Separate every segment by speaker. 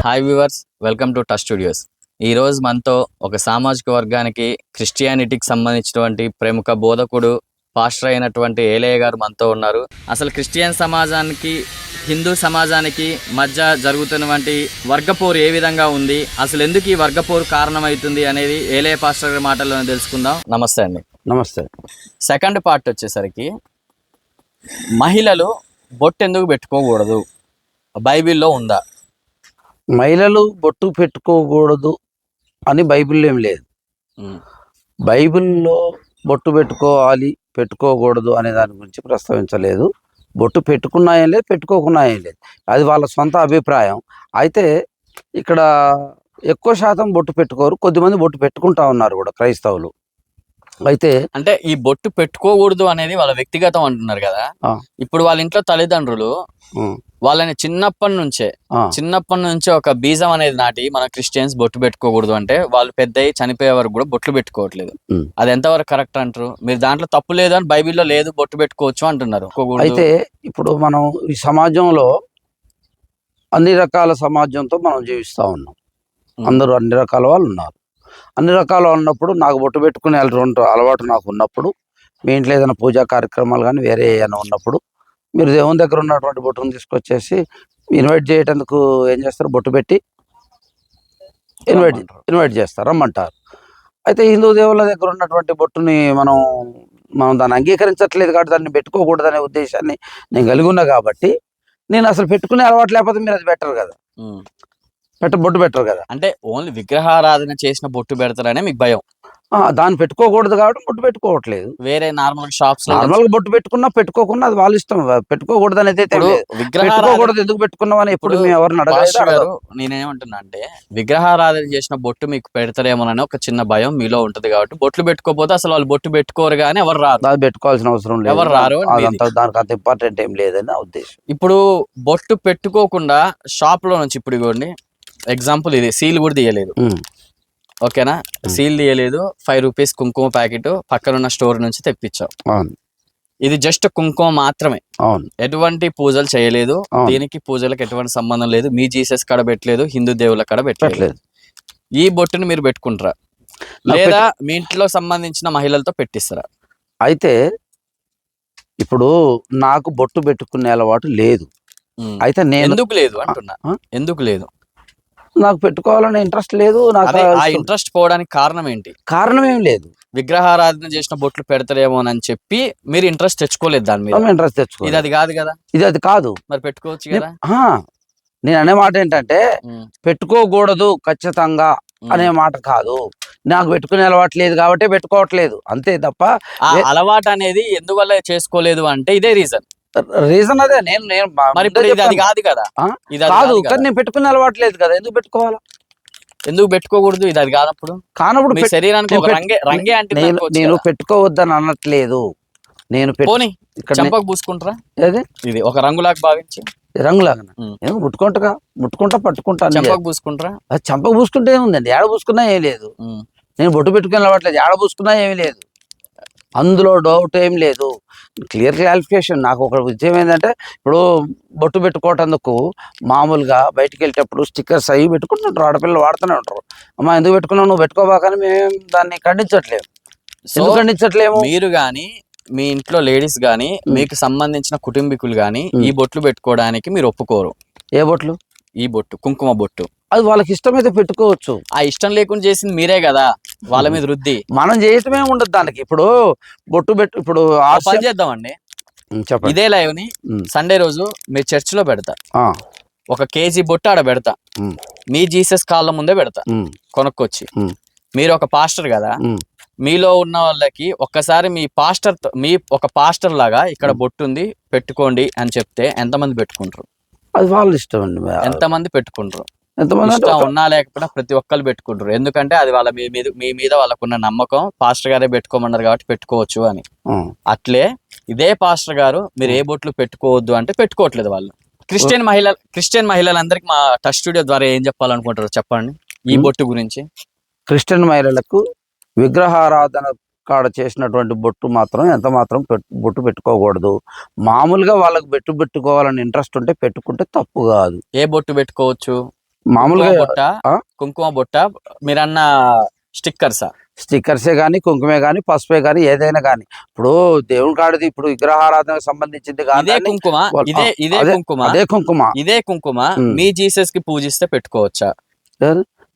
Speaker 1: Hi viewers, welcome to touch studios. ఈరోజు మనతో ఒక సామాజిక వర్గానికి క్రిస్టియానిటీకి సంబంధించినటువంటి ప్రముఖ బోధకుడు పాస్టర్ అయినటువంటి ఏలయ్య గారు మనతో ఉన్నారు. అసలు క్రిస్టియన్ సమాజానికి హిందూ సమాజానికి మధ్య జరుగుతున్నటువంటి వర్గపోరు ఏ విధంగా ఉంది, అసలు ఎందుకు ఈ వర్గపోరు కారణమవుతుంది అనేది ఏలయ్య పాస్టర్ గారి మాటల్లోనే తెలుసుకుందాం. నమస్తే అండి.
Speaker 2: నమస్తే.
Speaker 1: సెకండ్ పార్ట్ వచ్చేసరికి మహిళలు బొట్టు ఎందుకు పెట్టుకోకూడదు, బైబిల్లో ఉందా?
Speaker 2: మహిళలు బొట్టు పెట్టుకోకూడదు అని బైబిల్లో ఏం లేదు. బైబిల్లో బొట్టు పెట్టుకోవాలి పెట్టుకోకూడదు అనే దాని గురించి ప్రస్తావించలేదు. బొట్టు పెట్టుకున్నాయేం లేదు, పెట్టుకోకున్నాయేం లేదు, అది వాళ్ళ సొంత అభిప్రాయం. అయితే ఇక్కడ ఎక్కువ శాతం బొట్టు పెట్టుకోరు, కొద్దిమంది బొట్టు పెట్టుకుంటా ఉన్నారు కూడా క్రైస్తవులు. అయితే
Speaker 1: అంటే ఈ బొట్టు పెట్టుకోకూడదు అనేది వాళ్ళ వ్యక్తిగతం అంటున్నారు కదా. ఇప్పుడు వాళ్ళ ఇంట్లో తల్లిదండ్రులు వాళ్ళని చిన్నప్పటి నుంచే ఒక బీజం అనేది నాటి మన క్రిస్టియన్స్ బొట్టు పెట్టుకోకూడదు అంటే వాళ్ళు పెద్ద చనిపోయే వరకు కూడా బొట్లు పెట్టుకోవట్లేదు. అది ఎంతవరకు కరెక్ట్ అంటారు మీరు? దాంట్లో తప్పు లేదు అని బైబిల్లో లేదు, బొట్టు పెట్టుకోవచ్చు అంటున్నారు.
Speaker 2: అయితే ఇప్పుడు మనం ఈ సమాజంలో అన్ని రకాల సమాజంతో మనం జీవిస్తూ ఉన్నాం. అందరూ అన్ని రకాల వాళ్ళు ఉన్నారు. అన్ని రకాలు ఉన్నప్పుడు నాకు బొట్టు పెట్టుకునే అలవాటు నాకు ఉన్నప్పుడు, మీ ఇంట్లో ఏదైనా పూజా కార్యక్రమాలు కానీ వేరే ఏమైనా ఉన్నప్పుడు మీరు దేవుని దగ్గర ఉన్నటువంటి బొట్టును తీసుకొచ్చేసి ఇన్వైట్ చేయడానికి ఏం చేస్తారు, బొట్టు పెట్టి ఇన్వైట్ చేస్తారు, రమ్మంటారు. అయితే హిందూ దేవుళ్ళ దగ్గర ఉన్నటువంటి బొట్టుని మనం దాన్ని అంగీకరించట్లేదు కాబట్టి దాన్ని పెట్టుకోకూడదనే ఉద్దేశాన్ని నేను కలిగి ఉన్నా కాబట్టి నేను అసలు పెట్టుకునే అలవాటు లేకపోతే మీరు అది బెటర్ కదా, బొట్టు పెట్టరు కదా.
Speaker 1: అంటే ఓన్లీ విగ్రహారాధన చేసిన బొట్టు పెడతారనే మీకు భయం?
Speaker 2: దాన్ని పెట్టుకోకూడదు కాబట్టి బొట్టు పెట్టుకోవట్లేదు.
Speaker 1: వేరే నార్మల్ షాప్స్
Speaker 2: నార్మల్ గా బొట్టు పెట్టుకున్నా పెట్టుకోకుండా అది వాళ్ళ ఇష్టం. పెట్టుకోకూడదు అనేది పెట్టుకోకూడదు, ఎందుకు పెట్టుకున్నావు అని ఎప్పుడు మేము ఎవరిని అడగలేదు.
Speaker 1: నేనేమంటున్నా అంటే విగ్రహారాధన చేసిన బొట్టు మీకు పెడతారేమోనని ఒక చిన్న భయం మీలో ఉంటది కాబట్టి బొట్లు పెట్టుకోకపోతే అసలు వాళ్ళు బొట్టు పెట్టుకోరు కానీ ఎవరు రారు.
Speaker 2: అది పెట్టుకోవాల్సిన అవసరం లేదు,
Speaker 1: ఎవరు రారు,
Speaker 2: దానికి అంత ఇంపార్టెంట్ ఏం లేదని నా ఉద్దేశం.
Speaker 1: ఇప్పుడు బొట్టు పెట్టుకోకుండా షాప్ లో నుంచి ఇప్పుడు ఇవ్వండి ఎగ్జాంపుల్, ఇది సీల్ కూడా తీయలేదు, ఓకేనా? సీల్ తీయలేదు, 5 రూపీస్ కుంకుమ ప్యాకెట్ పక్కనున్న స్టోర్ నుంచి తెప్పించావు. ఇది జస్ట్ కుంకుమ మాత్రమే, ఎటువంటి పూజలు చేయలేదు, దీనికి పూజలకు ఎటువంటి సంబంధం లేదు, మీ జీసస్ కాడ పెట్టలేదు, హిందూ దేవుళ్ళ కాడ పెట్టలేదు. ఈ బొట్టుని మీరు పెట్టుకుంటారా లేదా మీ ఇంట్లో సంబంధించిన మహిళలతో పెట్టిస్తారా?
Speaker 2: అయితే ఇప్పుడు నాకు బొట్టు పెట్టుకునే అలవాటు లేదు. అయితే నేను
Speaker 1: ఎందుకు లేదు అంటున్నా, ఎందుకు లేదు?
Speaker 2: నాకు పెట్టుకోవాలనే ఇంట్రెస్ట్ లేదు. నాకు
Speaker 1: ఆ ఇంట్రెస్ట్ పోవడానికి కారణం ఏంటి?
Speaker 2: కారణం ఏం లేదు,
Speaker 1: విగ్రహారాధన చేసిన బొట్లు పెడతారేమో అని చెప్పి మీరు ఇంట్రెస్ట్ తెచ్చుకోలేదు దాని మీద.
Speaker 2: ఇంట్రెస్ట్ తెచ్చుకో,
Speaker 1: ఇది అది కాదు కదా,
Speaker 2: ఇది అది కాదు,
Speaker 1: మరి పెట్టుకోవచ్చు కదా.
Speaker 2: నేను అనే మాట ఏంటంటే పెట్టుకోకూడదు ఖచ్చితంగా అనే మాట కాదు. నాకు పెట్టుకునే అలవాటు లేదు కాబట్టి పెట్టుకోవట్లేదు, అంతే తప్ప.
Speaker 1: అలవాటు అనేది ఎందువల్ల చేసుకోలేదు అంటే ఇదే రీజన్
Speaker 2: అదే. నేను
Speaker 1: మరి ఇప్పుడు ఇది అది కాదు కదా,
Speaker 2: కాదు కానీ నేను పెట్టుకునే అలవాటు లేదు కదా, ఎందుకు పెట్టుకోవాలా?
Speaker 1: ఎందుకు పెట్టుకోకూడదు? ఇది అది కానప్పుడు మీ శరీరానికి రంగే అంటే
Speaker 2: నేను పెట్టుకోవద్దని అనట్లేదు. నేను
Speaker 1: చంపకు పూసుకుంటారా? ఇది ఒక రంగులాగా భావించి
Speaker 2: రంగులాగా నేను ముట్టుకుంటా పట్టుకుంటా.
Speaker 1: చంపకు పూసుకుంటారా?
Speaker 2: చంపకు పూసుకుంటే ఏముందండి, ఏడ పూసుకున్నా ఏం లేదు. నేను బొట్టు పెట్టుకుని అలవాట్లేదు, ఏడ పూసుకున్నా ఏమీ లేదు, అందులో డౌట్ ఏం లేదు. Clear clarification. నాకు ఒక విషయం ఏంటంటే ఇప్పుడు బొట్టు పెట్టుకోవటందుకు మామూలుగా బయటకు వెళ్ళేటప్పుడు స్టిక్కర్స్ అవి పెట్టుకుంటుంటారు, ఆడపిల్లలు వాడుతూనే ఉంటారు. అమ్మా ఎందుకు పెట్టుకున్నావు, నువ్వు పెట్టుకోబాకని మేము దాన్ని ఖండించట్లేము. ఎందుకు ఖండించట్లేము?
Speaker 1: మీరు కానీ మీ ఇంట్లో లేడీస్ కానీ మీకు సంబంధించిన కుటుంబీకులు కానీ ఈ బొట్లు పెట్టుకోవడానికి మీరు ఒప్పుకోరు.
Speaker 2: ఏ బొట్లు?
Speaker 1: ఈ బొట్టు, కుంకుమ బొట్టు.
Speaker 2: అది వాళ్ళకి ఇష్టమైతే పెట్టుకోవచ్చు.
Speaker 1: ఆ ఇష్టం లేకుండా చేసింది మీరే కదా, వాళ్ళ మీద రుద్ది.
Speaker 2: మనం చేయటమే ఉండదు దానికి. ఇప్పుడు బొట్టు ఇప్పుడు
Speaker 1: పని చేద్దామండి, ఇదే లైవ్ ని సండే రోజు మీ చర్చ్ లో పెడతా, 1 కేజీ బొట్టు ఆడ పెడతా, మీ జీసస్ కాళ్ళ ముందే పెడతా కొనుక్కొచ్చి. మీరు ఒక పాస్టర్ కదా, మీలో ఉన్న వాళ్ళకి ఒక్కసారి మీ ఒక పాస్టర్ లాగా ఇక్కడ బొట్టు ఉంది పెట్టుకోండి అని చెప్తే ఎంతమంది పెట్టుకుంటారు?
Speaker 2: అది వాళ్ళ ఇష్టం అండి.
Speaker 1: ఎంతమంది పెట్టుకుంటారు? ఇష్టం ఉన్నా లేకపోయినా ప్రతి ఒక్కరు పెట్టుకుంటారు. ఎందుకంటే అది వాళ్ళ మీ మీద వాళ్ళకున్న నమ్మకం. పాస్టర్ గారే పెట్టుకోమన్నారు కాబట్టి పెట్టుకోవచ్చు అని. అట్లే ఇదే పాస్టర్ గారు మీరు ఏ బొట్లు పెట్టుకోవద్దు అంటే పెట్టుకోవట్లేదు వాళ్ళు. క్రిస్టియన్ మహిళలందరికీ మా టచ్ స్టూడియో ద్వారా ఏం చెప్పాలనుకుంటారు చెప్పండి ఈ బొట్టు గురించి?
Speaker 2: క్రిస్టియన్ మహిళలకు విగ్రహారాధన కాడ చేసినటువంటి బొట్టు మాత్రం ఎంత మాత్రం బొట్టు పెట్టుకోకూడదు. మామూలుగా వాళ్ళకి పెట్టుకోవాలని ఇంట్రెస్ట్ ఉంటే పెట్టుకుంటే తప్పు కాదు.
Speaker 1: ఏ బొట్టు పెట్టుకోవచ్చు?
Speaker 2: మామూలుగా
Speaker 1: బుట్ట
Speaker 2: ఆ?
Speaker 1: కుంకుమ బుట్ట మీరన్న స్టిక్కర్సా?
Speaker 2: స్టిక్కర్సే కానీ కుంకుమే కానీ పసుపే కానీ ఏదైనా కానీ ఇప్పుడు దేవుని కాడిది ఇప్పుడు విగ్రహారాధనకు సంబంధించింది కాదు
Speaker 1: ఇదే
Speaker 2: కానీ
Speaker 1: కుంకుమ ఇదే ఇదే
Speaker 2: అదే
Speaker 1: కుంకుమ
Speaker 2: అదే కుంకుమ
Speaker 1: ఇదే కుంకుమ
Speaker 2: ఉమ్.
Speaker 1: మీ జీసస్ కి పూజిస్తే పెట్టుకోవచ్చా?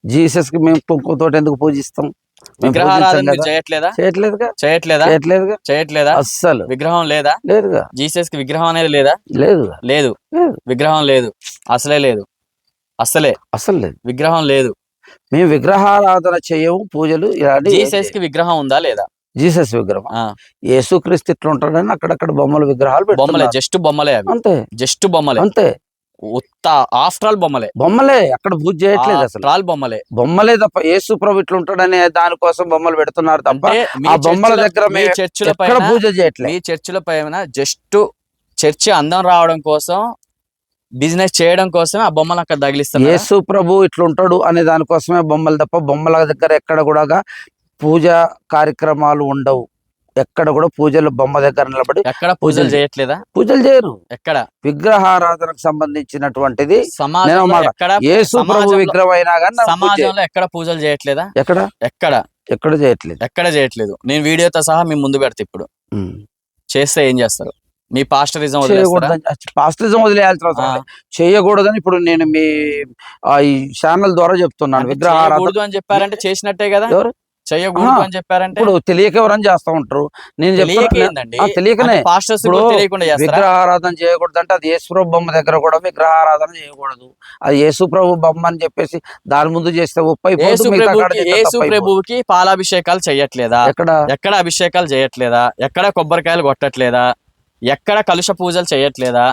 Speaker 2: జీసస్ కి మేము కుంకుమతో ఎందుకు పూజిస్తాం? మేము
Speaker 1: విగ్రహారాధన
Speaker 2: పూజించం
Speaker 1: మీరు
Speaker 2: కదా.
Speaker 1: చేయట్లేదా?
Speaker 2: చేయట్లేదుగా
Speaker 1: చేయట్లేదా?
Speaker 2: చేయట్లేదుగా
Speaker 1: చేయట్లేదా?
Speaker 2: అస్సలు
Speaker 1: విగ్రహం లేదా?
Speaker 2: లేదుగా
Speaker 1: జీసస్ కి విగ్రహం అనేది లేదా?
Speaker 2: లేదుగా
Speaker 1: లేదు.
Speaker 2: లేదు
Speaker 1: విగ్రహం లేదు, అసలే లేదు. అసలే
Speaker 2: అసలు లేదు.
Speaker 1: విగ్రహం లేదు.
Speaker 2: మేము విగ్రహారాధన చేయము, పూజలు ఇలాంటి
Speaker 1: జీసస్ కి విగ్రహం ఉందా లేదా?
Speaker 2: జీసస్ విగ్రహం
Speaker 1: ఆ
Speaker 2: యేసుక్రీస్తు ఇట్లా ఉంటాడని అక్కడక్కడ బొమ్మల విగ్రహాలు
Speaker 1: బొమ్మలే,
Speaker 2: పెడుతున్నారు.
Speaker 1: జస్ట్ బొమ్మలే అవి,
Speaker 2: అంతే
Speaker 1: జస్ట్ బొమ్మలే.
Speaker 2: అంతే
Speaker 1: ఉత్త ఆఫ్టర్ ఆల్ బొమ్మలే,
Speaker 2: బొమ్మలే. అక్కడ పూజ చేయట్లేదు అసలు.
Speaker 1: After all బొమ్మలే.
Speaker 2: బొమ్మలే తప్ప యేసు ప్రభు ఇట్లా ఉంటాడనే దానికోసం బొమ్మలు పెడుతున్నారు తప్ప
Speaker 1: అంటే మీ
Speaker 2: ఆ బొమ్మల
Speaker 1: చర్చిల
Speaker 2: దగ్గర
Speaker 1: మీ
Speaker 2: మేము
Speaker 1: చర్చిల
Speaker 2: ఎక్కడ
Speaker 1: పైన
Speaker 2: పూజ చేయట్లేదు.
Speaker 1: మీ చర్చిల పైన జస్ట్ చర్చి అందం రావడం కోసం, బిజినెస్ చేయడం కోసం ఆ బొమ్మలు అక్కడ తగిలిస్తారు.
Speaker 2: యేసు ప్రభు ఇట్లా ఉంటాడు అనే దానికోసమే బొమ్మలు తప్ప బొమ్మల దగ్గర ఎక్కడ కూడా పూజ కార్యక్రమాలు ఉండవు. ఎక్కడ కూడా పూజలు బొమ్మ దగ్గర నిలబడి
Speaker 1: ఎక్కడ పూజలు చేయట్లేదా?
Speaker 2: పూజలు చేయరు.
Speaker 1: ఎక్కడ
Speaker 2: విగ్రహారాధనకు సంబంధించినటువంటిది నేను
Speaker 1: సమాజంలో
Speaker 2: మాట
Speaker 1: ఎక్కడ
Speaker 2: యేసు ప్రభు విగ్రహం అయినా కానీ నాకు పూజ చేయరు.
Speaker 1: సమాజంలో ఎక్కడ పూజలు చేయట్లేదా?
Speaker 2: ఎక్కడ
Speaker 1: ఎక్కడ
Speaker 2: ఎక్కడ చేయట్లేదు.
Speaker 1: ఎక్కడ చేయట్లేదు. నేను వీడియోతో సహా మీ ముందు పెడతా. ఇప్పుడు చేస్తే ఏం చేస్తారు? మీ పాస్టరిజం వదిలేస్తారా?
Speaker 2: చేయకూడదని పాస్టిజం వదిలేయాల్సిన అవసరం లేదు. చేయకూడదని ఇప్పుడు నేను మీ ఈ ఛానల్ ద్వారా చెప్తున్నాను.
Speaker 1: అంటే
Speaker 2: విగ్రహారాధన
Speaker 1: చేయకూడదు అని చెప్పారంటే చేసినట్టే కదా.
Speaker 2: ఎవరు
Speaker 1: చేయకూడదు అని చెప్పారంటే
Speaker 2: ఇప్పుడు తెలియక ఎవరని చేస్తా ఉంటారు. నేను
Speaker 1: తెలియక
Speaker 2: చెప్తున్నా
Speaker 1: ఏందండి?
Speaker 2: తెలియకనే.
Speaker 1: పాస్టర్స్
Speaker 2: ఇప్పుడు
Speaker 1: తెలియకుండా చేస్తారా?
Speaker 2: విగ్రహారాధన చేయకూడదు అంటే అది యేసుప్రభు బొమ్మ దగ్గర కూడా విగ్రహారాధన చేయకూడదు. అది యేసుప్రభు బొమ్మ అని చెప్పేసి దాని ముందు చేస్తే ఉప్పు అయిపోతుంది. మిగతా కాడ చేస్తే
Speaker 1: యేసు
Speaker 2: తప్పు అయిపోతుంది.
Speaker 1: ప్రభువుకి పాలాభిషేకాలు చేయట్లేదా?
Speaker 2: ఎక్కడ
Speaker 1: ఎక్కడ అభిషేకాలు చేయట్లేదా? ఎక్కడ కొబ్బరికాయలు కొట్టట్లేదా? ఎక్కడ కలుష పూజలు చేయట్లేదా?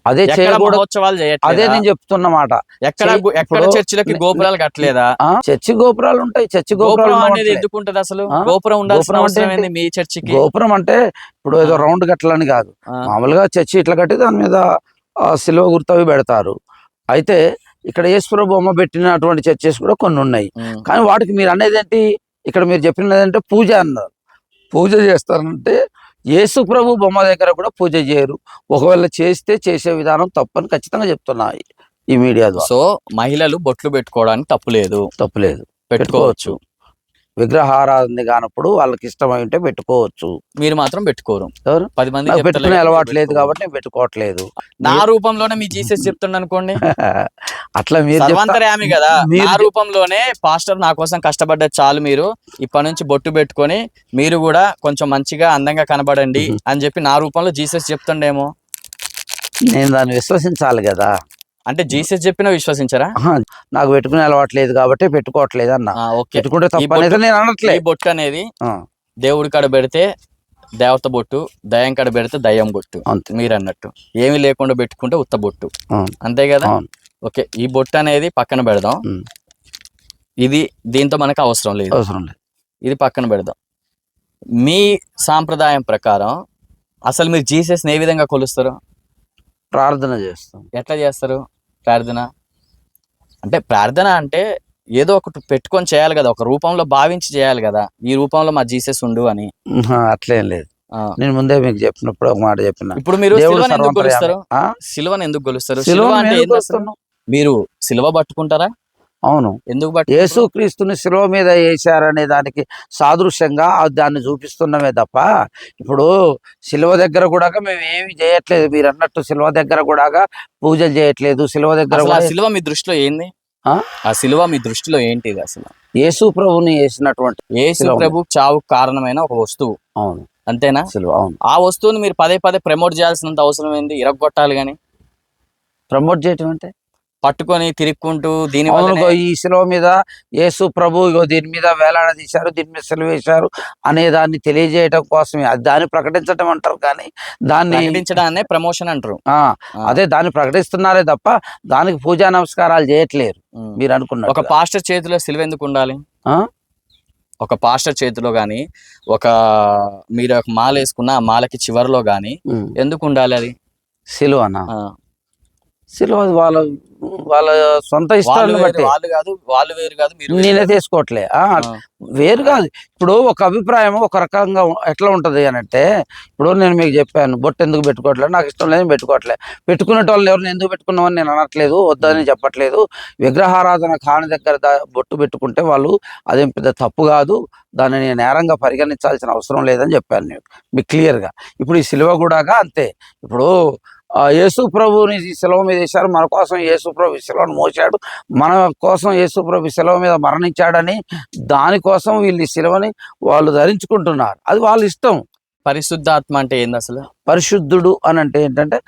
Speaker 2: అదే
Speaker 1: ఎక్కడ
Speaker 2: చేయకూడదు.
Speaker 1: మహోత్సవాలు
Speaker 2: అదే
Speaker 1: చేయట్లేదా?
Speaker 2: నేను చెప్తున్నమాట.
Speaker 1: ఎక్కడ ఎక్కడ
Speaker 2: ఇప్పుడు
Speaker 1: చర్చిలకి గోపురాలు కట్టలేదా?
Speaker 2: చర్చి గోపురాలు ఉంటాయి. చర్చి
Speaker 1: గోపురం
Speaker 2: గోపురాలు
Speaker 1: అనేది
Speaker 2: ఉండవట్లే.
Speaker 1: ఎందుకు ఉంటది అసలు?
Speaker 2: ఆ?
Speaker 1: గోపురం ఉండాల్సిన
Speaker 2: గోపురం అంటే
Speaker 1: అవసరం
Speaker 2: ఏంటి?
Speaker 1: ఏంది మీ చర్చికి?
Speaker 2: గోపురం అంటే ఇప్పుడు ఏదో రౌండ్ కట్టాలని కాదు.
Speaker 1: ఆ.
Speaker 2: మామూలుగా చర్చి ఇట్లా కట్టి దాని మీద సిలువ గుర్తవి పెడతారు. అయితే ఇక్కడ యేసుప్రభు బొమ్మ పెట్టినటువంటి చర్చెస్ కూడా కొన్ని ఉన్నాయి.
Speaker 1: ఉమ్.
Speaker 2: కానీ వాటికి మీరు అనేది ఏంటి? ఇక్కడ మీరు చెప్పినది ఏంటంటే పూజ అన్నారు. పూజ చేస్తారంటే యేసు ప్రభు బొమ్మ దగ్గర కూడా పూజ చేయరు. ఒకవేళ చేస్తే చేసే విధానం తప్పని ఖచ్చితంగా చెప్తున్నా ఈ మీడియా ద్వారా.
Speaker 1: సో మహిళలు బొట్లు పెట్టుకోవడానికి తప్పులేదు,
Speaker 2: తప్పులేదు,
Speaker 1: పెట్టుకోవచ్చు.
Speaker 2: విగ్రహారాధన కానప్పుడు వాళ్ళకి ఇష్టమై ఉంటే పెట్టుకోవచ్చు.
Speaker 1: మీరు మాత్రం పెట్టుకోరు.
Speaker 2: ఎవరు?
Speaker 1: 10 మంది
Speaker 2: నాకు
Speaker 1: చెప్తలే
Speaker 2: పెట్టుకునే
Speaker 1: కానీ
Speaker 2: అలవాటు
Speaker 1: మీరు
Speaker 2: లేదు
Speaker 1: పెట్టుకోరు.
Speaker 2: కాబట్టి నేను పెట్టుకోవట్లేదు.
Speaker 1: నా రూపంలోనే మీ జీసస్ చెప్తుండ అనుకోండి,
Speaker 2: అట్లా మీరు
Speaker 1: సర్వంతర్యామి కదా.
Speaker 2: మీరు
Speaker 1: నా రూపంలోనే పాస్టర్ నా కోసం కష్టపడ్డది చాలు. మీరు ఇప్పటి నుంచి బొట్టు పెట్టుకొని మీరు కూడా కొంచెం మంచిగా అందంగా కనబడండి అని చెప్పి నా రూపంలో జీసస్ చెప్తుండేమో.
Speaker 2: నేను దాన్ని విశ్వసించాలి కదా.
Speaker 1: అంటే జీసస్ చెప్పినా విశ్వసించరా?
Speaker 2: నాకు పెట్టుకునే అలవాటు లేదు కాబట్టి పెట్టుకోవట్లేదు అన్న.
Speaker 1: ఓకే.
Speaker 2: పెట్టుకుంటే తప్పనేది నేను
Speaker 1: ఈ
Speaker 2: అనట్లేదు.
Speaker 1: బొట్టు అనేది దేవుడి కాడ పెడితే దేవత బొట్టు, దయ్యం కాడ పెడితే దయ్యం బొట్టు.
Speaker 2: అంతే.
Speaker 1: మీరు అన్నట్టు ఏమీ లేకుండా పెట్టుకుంటే ఉత్త బొట్టు, అంతే కదా. ఓకే, ఈ బొట్టు అనేది పక్కన పెడదాం. ఇది దీంతో మనకు అవసరం లేదు. ఇది పక్కన పెడదాం. మీ సాంప్రదాయం ప్రకారం అసలు మీరు జీసస్ని ఏ విధంగా కొలుస్తారు?
Speaker 2: ప్రార్థన చేస్తాం.
Speaker 1: ఎట్లా చేస్తారు ప్రార్థన? అంటే ప్రార్థన అంటే ఏదో ఒకటి పెట్టుకొని చేయాలి కదా, ఒక రూపంలో భావించి చేయాలి కదా. ఈ రూపంలో మా జీసస్ ఉండు అని.
Speaker 2: అట్లేం లేదు. నేను ముందే మీకు చెప్పినప్పుడు ఒక మాట చెప్పిన.
Speaker 1: ఇప్పుడు మీరు సిలువను ఎందుకు కొలుస్తారు? సిలువను ఎందుకు కొలుస్తారు? సిలువ అంటే ఏంది అసలు? మీరు సిలువ పట్టుకుంటారా?
Speaker 2: అవును.
Speaker 1: ఎందుకు
Speaker 2: యేసుక్రీస్తుని శిలువ మీద వేశారనే దానికి సాదృశ్యంగా దాన్ని చూపిస్తున్నామే తప్ప ఇప్పుడు శిలువ దగ్గర కూడా మేము ఏమి చేయట్లేదు. మీరు అన్నట్టు శిలువ దగ్గర కూడా పూజలు చేయట్లేదు. శిలువ దగ్గర
Speaker 1: సిలువ మీ దృష్టిలో ఏంది? ఆ సిలువ మీ దృష్టిలో ఏంటిది అసలు?
Speaker 2: యేసు ప్రభుని వేసినటువంటి,
Speaker 1: యేసు ప్రభు చావుకు కారణమైన ఒక వస్తువు.
Speaker 2: అవును,
Speaker 1: అంతేనా?
Speaker 2: సిలువ. అవును.
Speaker 1: ఆ వస్తువుని మీరు పదే పదే ప్రమోట్ చేయాల్సినంత అవసరం ఏంది? ఇరగొట్టాలి గాని.
Speaker 2: ప్రమోట్ చేయటం అంటే
Speaker 1: పట్టుకొని తిరుక్కుంటూ దీని
Speaker 2: ఈ శిలువ మీద యేసు ప్రభు ఇగో దీని మీద వేలాడదీశారు, దీని మీద సిలువ వేశారు అనే దాన్ని తెలియజేయడం కోసమే దాన్ని ప్రకటించడం అంటారు. కానీ దాన్ని
Speaker 1: ప్రకటించడాన్నే ప్రమోషన్ అంటారు.
Speaker 2: అదే దాన్ని ప్రకటిస్తున్నారే తప్ప దానికి పూజా నమస్కారాలు చేయట్లేరు. మీరు అనుకున్నారు.
Speaker 1: ఒక పాస్టర్ చేతిలో సిలువ ఎందుకు ఉండాలి? ఒక పాస్టర్ చేతిలో గాని, మీరు ఒక మాల వేసుకున్న ఆ మాలకి చివరిలో గాని ఎందుకు ఉండాలి అది?
Speaker 2: సిలువనా? సిలువ అది వాళ్ళ వాళ్ళ సొంత
Speaker 1: వాళ్ళు
Speaker 2: ఇష్టాలను
Speaker 1: వేరు,
Speaker 2: బట్టి
Speaker 1: వాళ్ళు వేరు కాదు, మీరు వేరు
Speaker 2: నేనే
Speaker 1: కాదు.
Speaker 2: తీసుకోవట్లే వేరు కాదు. ఇప్పుడు ఒక అభిప్రాయం ఒక రకంగా ఎట్లా ఉంటది అని అంటే, ఇప్పుడు నేను మీకు చెప్పాను బొట్టు ఎందుకు పెట్టుకోవట్లేదు, నాకు ఇష్టం లేదు పెట్టుకోవట్లేదు. పెట్టుకునే వాళ్ళని ఎవరిని ఎందుకు పెట్టుకున్నామని నేను అనట్లేదు, వద్దని చెప్పట్లేదు. విగ్రహారాధన కాని దగ్గర బొట్టు పెట్టుకుంటే వాళ్ళు అదేం పెద్ద తప్పు కాదు, దాన్ని నేను నేరంగా పరిగణించాల్సిన అవసరం లేదని చెప్పాను నేను మీకు క్లియర్గా. ఇప్పుడు ఈ సిలువ కూడా అంతే. ఇప్పుడు యేసు ప్రభుని ఈ సెలవు మీద వేశారు, మన కోసం యేసు ప్రభు ఈ సెలవును మోసాడు, మన కోసం యేసు ప్రభు ఈ సెలవు మీద మరణించాడని దానికోసం వీళ్ళు ఈ సెలవుని వాళ్ళు ధరించుకుంటున్నారు. అది వాళ్ళ ఇష్టం.
Speaker 1: పరిశుద్ధాత్మ అంటే ఏంది అసలు?
Speaker 2: పరిశుద్ధుడు అని అంటే ఏంటంటే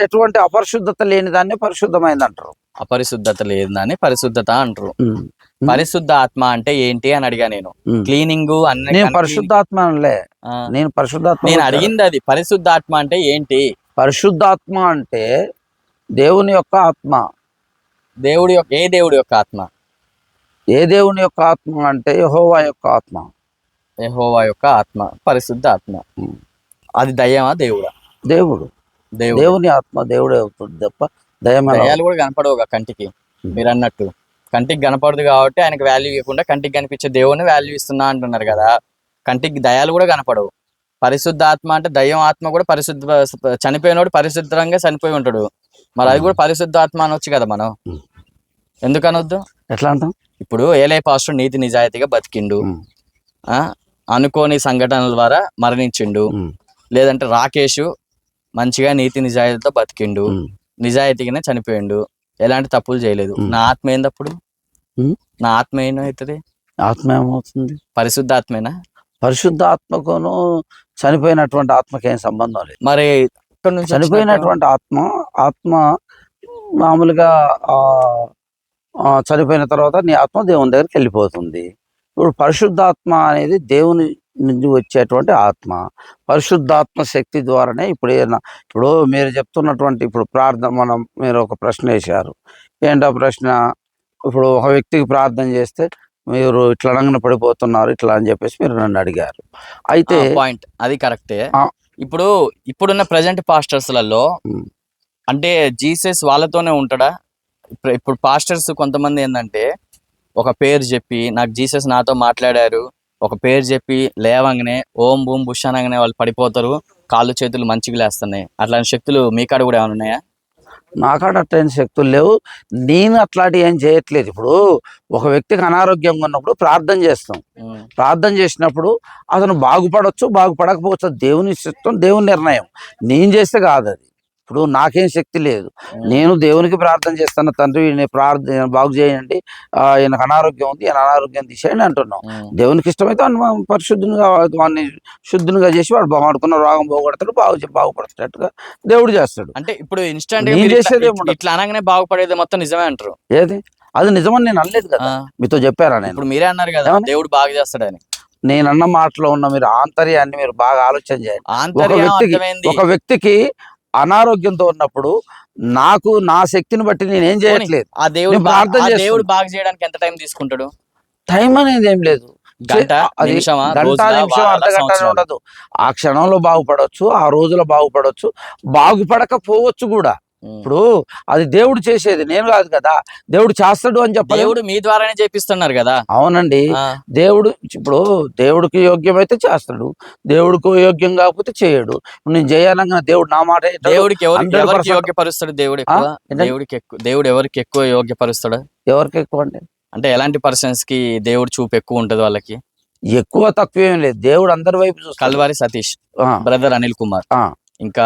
Speaker 2: ఎటువంటి అపరిశుద్ధత లేని దాన్ని పరిశుద్ధమైంది అంటారు.
Speaker 1: అపరిశుద్ధత లేదని పరిశుద్ధత అంటారు.
Speaker 2: ఉమ్.
Speaker 1: పరిశుద్ధ ఆత్మ అంటే ఏంటి అని అడిగా నేను. క్లీనింగ్ అన్ని
Speaker 2: నేను పరిశుద్ధాత్మ అనలే, నేను పరిశుద్ధాత్మ
Speaker 1: నేను అడిగింది అది. పరిశుద్ధాత్మ అంటే ఏంటి?
Speaker 2: పరిశుద్ధాత్మ అంటే దేవుని యొక్క ఆత్మ.
Speaker 1: దేవుడి యొక్క ఏ దేవుడి యొక్క ఆత్మ?
Speaker 2: ఏ దేవుని యొక్క ఆత్మ అంటే యెహోవా యొక్క ఆత్మ.
Speaker 1: యెహోవా యొక్క ఆత్మ పరిశుద్ధ ఆత్మ. అది దయ్యమా దేవుడా?
Speaker 2: దేవుడు, దేవుని ఆత్మ దేవుడే అవుతుంది తప్ప
Speaker 1: దయ్యాలు కూడా కనపడవుగా కంటికి. మీరు అన్నట్టు కంటికి కనపడదు కాబట్టి ఆయనకు వాల్యూ ఇవ్వకుండా కంటికి కనిపించే దేవుని వాల్యూ ఇస్తున్నా అంటున్నారు కదా. కంటికి దయాలు కూడా కనపడవు. పరిశుద్ధ ఆత్మ అంటే దయ్యం ఆత్మ కూడా పరిశుద్ధ, చనిపోయినోడు పరిశుద్ధంగా చనిపోయి ఉంటాడు, మరి అది కూడా పరిశుద్ధ ఆత్మ అనొచ్చు కదా మనం. ఎందుకు అనొద్దు?
Speaker 2: ఎట్లా అంటాం?
Speaker 1: ఇప్పుడు ఏలే పాస్టర్ నీతి నిజాయితీగా బతికిండు, అనుకోని సంఘటనల ద్వారా మరణించిండు. లేదంటే రాకేష్ మంచిగా నీతి నిజాయితీతో బతికిండు, నిజాయితీగానే చనిపోయిండు, ఎలాంటి తప్పులు చేయలేదు. నా ఆత్మ ఏందప్పుడు? నా ఆత్మ ఏమవుతుంది?
Speaker 2: ఆత్మ ఏమవుతుంది?
Speaker 1: పరిశుద్ధ ఆత్మేనా?
Speaker 2: పరిశుద్ధ ఆత్మకును చనిపోయినటువంటి ఆత్మకి ఏం సంబంధం లేదు.
Speaker 1: మరి
Speaker 2: చనిపోయినటువంటి ఆత్మ మామూలుగా చనిపోయిన తర్వాత నీ ఆత్మ దేవుని దగ్గరికి వెళ్ళిపోతుంది. ఇప్పుడు పరిశుద్ధాత్మ అనేది దేవుని నుంచి వచ్చేటువంటి ఆత్మ. పరిశుద్ధాత్మ శక్తి ద్వారానే ఇప్పుడు మీరు చెప్తున్నటువంటి ఇప్పుడు ప్రార్థన మీరు ఒక ప్రశ్న వేశారు. ఏంటో ప్రశ్న? ఇప్పుడు ఒక వ్యక్తికి ప్రార్థన చేస్తే మీరు ఇట్లా రంగున పడిపోతున్నారు ఇట్లా అని చెప్పేసి మీరు నన్ను అడిగారు. అయితే
Speaker 1: పాయింట్ అది కరెక్టే. ఇప్పుడున్న ప్రజెంట్ పాస్టర్స్లలో అంటే జీసస్ వాళ్ళతోనే ఉంటాడా? ఇప్పుడు పాస్టర్స్ కొంతమంది ఏంటంటే ఒక పేరు చెప్పి నాకు జీసస్ నాతో మాట్లాడారు, ఒక పేరు చెప్పి లేవంగానే ఓం బూమ్ బుష్ అనగానే వాళ్ళు పడిపోతారు, కాళ్ళు చేతులు మంచిగా లేస్తున్నాయి. అట్లాంటి శక్తులు మీ కాడ కూడా ఏమైనా ఉన్నాయా?
Speaker 2: నా కాడ అట్లాంటి శక్తులు లేవు, నేను అట్లాంటివి ఏం చేయట్లేదు. ఇప్పుడు ఒక వ్యక్తికి అనారోగ్యంగా ఉన్నప్పుడు ప్రార్థన చేస్తాం. ప్రార్థన చేసినప్పుడు అతను బాగుపడవచ్చు, బాగుపడకపోవచ్చు, దేవుని ఇష్టం, దేవుని నిర్ణయం. నేను చేస్తే కాదు అది. ఇప్పుడు నాకేం శక్తి లేదు, నేను దేవునికి ప్రార్థన చేస్తాను, తండ్రి ప్రార్థన బాగు చేయండి, ఈయనకు అనారోగ్యం ఉంది, ఈయన అనారోగ్యం తీసేయండి అంటున్నాం. దేవునికి ఇష్టమైతే పరిశుద్ధునిగా వాడిని శుద్ధునిగా చేసి వాడు వాడుకున్న రోగం పోగొడతాడు, బాగుపడేటట్టుగా దేవుడు చేస్తాడు.
Speaker 1: అంటే ఇప్పుడు ఇన్స్టెంట్ ఇట్లా అనగానే బాగుపడేది మొత్తం నిజమే అంటారు.
Speaker 2: ఏది? అది నిజమని నేను అనలేదు కదా, మీతో చెప్పారా? నేను
Speaker 1: ఇప్పుడు మీరే అన్నారు కదా దేవుడు బాగా చేస్తాడని.
Speaker 2: నేను అన్న మాటలో ఉన్న మీరు ఆంతర్యాన్ని మీరు బాగా ఆలోచన చేయండి. ఒక వ్యక్తికి అనారోగ్యంతో ఉన్నప్పుడు నాకు నా శక్తిని బట్టి నేనేం చేయట్లేదు.
Speaker 1: ఆ దేవుడు బాగా చేయడానికి ఎంత టైం తీసుకుంటాడు?
Speaker 2: టైం అనేది ఏం లేదు,
Speaker 1: గంట నిమిషం
Speaker 2: అర్ధగంట ఉండదు. ఆ క్షణంలో బాగుపడవచ్చు, ఆ రోజులో బాగుపడవచ్చు, బాగుపడకపోవచ్చు కూడా. ఇప్పుడు అది దేవుడు చేసేది, నేను కాదు కదా. దేవుడు చేస్తాడు అని చెప్పి
Speaker 1: దేవుడు మీ ద్వారానే చేపిస్తున్నారు కదా.
Speaker 2: అవునండి, దేవుడు ఇప్పుడు దేవుడికి యోగ్యమైతే చేస్తాడు, దేవుడికి యోగ్యం కాకపోతే చేయడు. నేను చేయాలంగా దేవుడు నా మాట
Speaker 1: దేవుడికి ఎవరికి యోగ్యపరుస్తాడు? దేవుడు ఎవరికి ఎక్కువ యోగ్యపరుస్తాడు?
Speaker 2: ఎవరికి ఎక్కువ అంటే
Speaker 1: ఎలాంటి పర్సన్స్ కి దేవుడు చూపు ఎక్కువ ఉంటది? వాళ్ళకి
Speaker 2: ఎక్కువ తక్కువ ఏం లేదు, దేవుడు అందరి వైపు చూస్తాడు.
Speaker 1: కల్వారి సతీష్ బ్రదర్, అనిల్ కుమార్, ఇంకా